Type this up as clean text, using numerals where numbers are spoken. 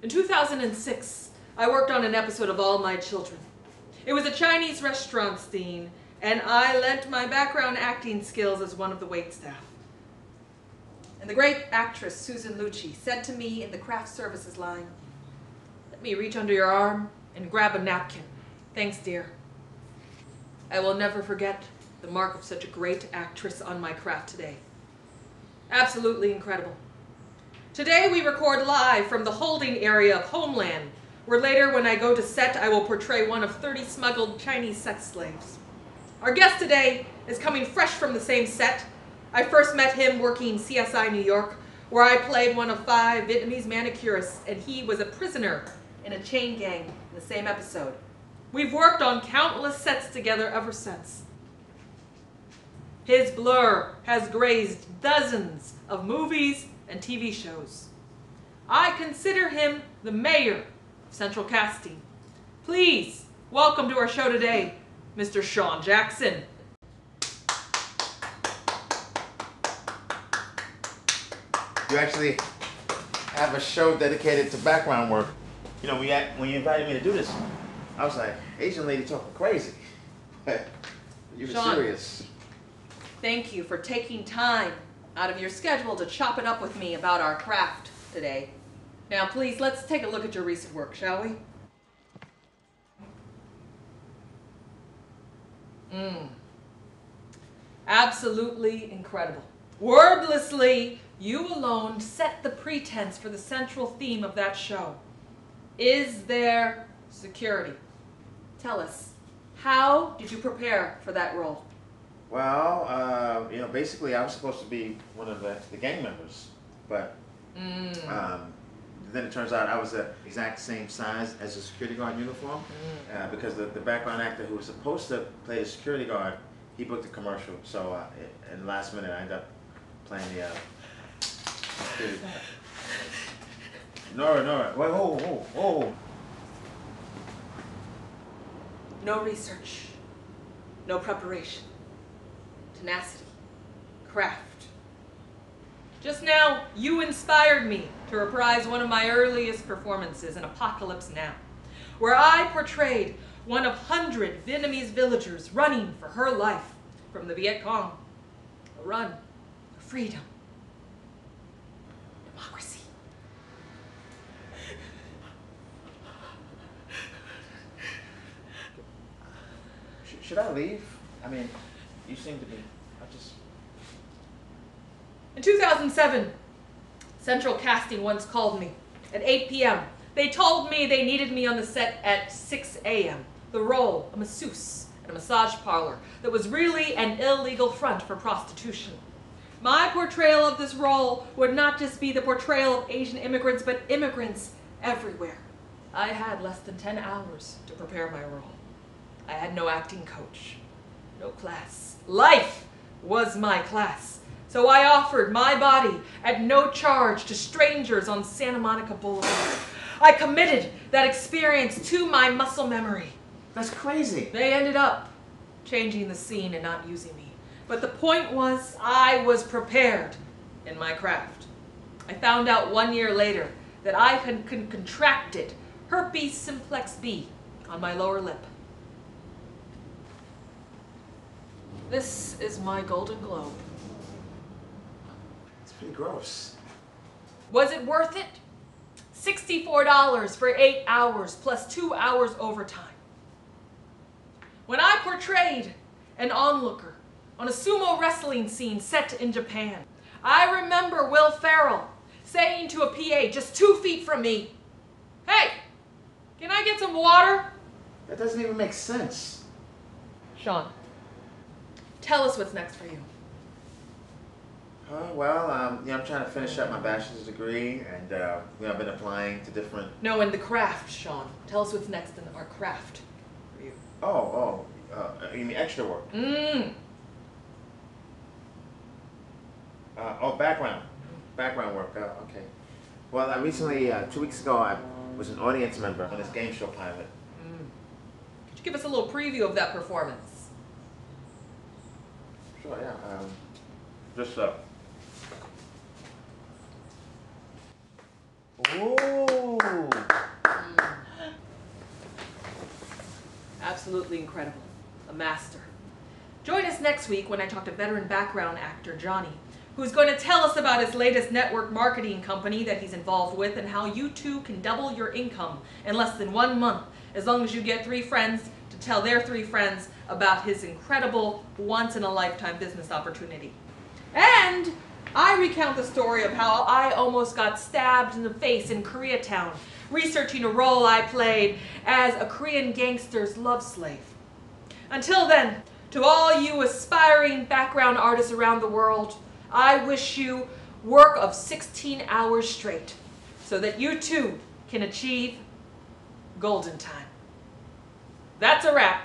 In 2006, I worked on an episode of All My Children. It was a Chinese restaurant scene, and I lent my background acting skills as one of the waitstaff. And the great actress Susan Lucci said to me in the craft services line, "Let me reach under your arm and grab a napkin. Thanks, dear." I will never forget the mark of such a great actress on my craft today. Absolutely incredible. Today we record live from the holding area of Homeland, where later when I go to set I will portray one of 30 smuggled Chinese sex slaves. Our guest today is coming fresh from the same set. I first met him working CSI New York, where I played one of 5 Vietnamese manicurists, and he was a prisoner in a chain gang in the same episode. We've worked on countless sets together ever since. His blur has grazed dozens of movies and TV shows. I consider him the mayor of Central Casting. Please welcome to our show today, Mr. Shawn Jackson. You actually have a show dedicated to background work. You know, when you invited me to do this, I was like, Asian lady talking crazy. You were Shawn, serious. Thank you for taking time out of your schedule to chop it up with me about our craft today. Now, please, let's take a look at your recent work, shall we? Absolutely incredible. Wordlessly, you alone set the pretense for the central theme of that show. Is there security? Tell us, how did you prepare for that role? Well, you know, basically I was supposed to be one of the gang members, but then it turns out I was the exact same size as a security guard uniform because the background actor who was supposed to play the security guard, he booked a commercial, so in the last minute I ended up playing the security guard. Nora, wait, whoa. No research, no preparation, tenacity, craft. Just now, you inspired me to reprise one of my earliest performances in Apocalypse Now, where I portrayed one of 100 Vietnamese villagers running for her life from the Viet Cong. A run for freedom, democracy. Should I leave? I mean, you seem to be, In 2007, Central Casting once called me at 8 p.m. They told me they needed me on the set at 6 a.m. The role, a masseuse at a massage parlor that was really an illegal front for prostitution. My portrayal of this role would not just be the portrayal of Asian immigrants, but immigrants everywhere. I had less than 10 hours to prepare my role. I had no acting coach, no class. Life was my class. So I offered my body at no charge to strangers on Santa Monica Boulevard. I committed that experience to my muscle memory. That's crazy. They ended up changing the scene and not using me. But the point was, I was prepared in my craft. I found out 1 year later that I had contracted herpes simplex B on my lower lip. This is my Golden Globe. It's pretty gross. Was it worth it? $64 for 8 hours plus 2 hours overtime. When I portrayed an onlooker on a sumo wrestling scene set in Japan, I remember Will Ferrell saying to a PA just 2 feet from me, "Hey, can I get some water?" That doesn't even make sense. Shawn, tell us what's next for you. Well, you know, I'm trying to finish up my bachelor's degree, and you know, I've been applying to different. No, in the craft, Shawn. Tell us what's next in our craft for you. You mean extra work? Background work. Okay. Well, I recently, 2 weeks ago, I was an audience member on this game show pilot. Could you give us a little preview of that performance? Sure, yeah. Ooh. Absolutely incredible. A master. Join us next week when I talk to veteran background actor Johnny, who's going to tell us about his latest network marketing company that he's involved with and how you too can double your income in less than 1 month, as long as you get 3 friends to tell their 3 friends about his incredible once-in-a-lifetime business opportunity. And I recount the story of how I almost got stabbed in the face in Koreatown, researching a role I played as a Korean gangster's love slave. Until then, to all you aspiring background artists around the world, I wish you work of 16 hours straight so that you too can achieve golden time. That's a wrap.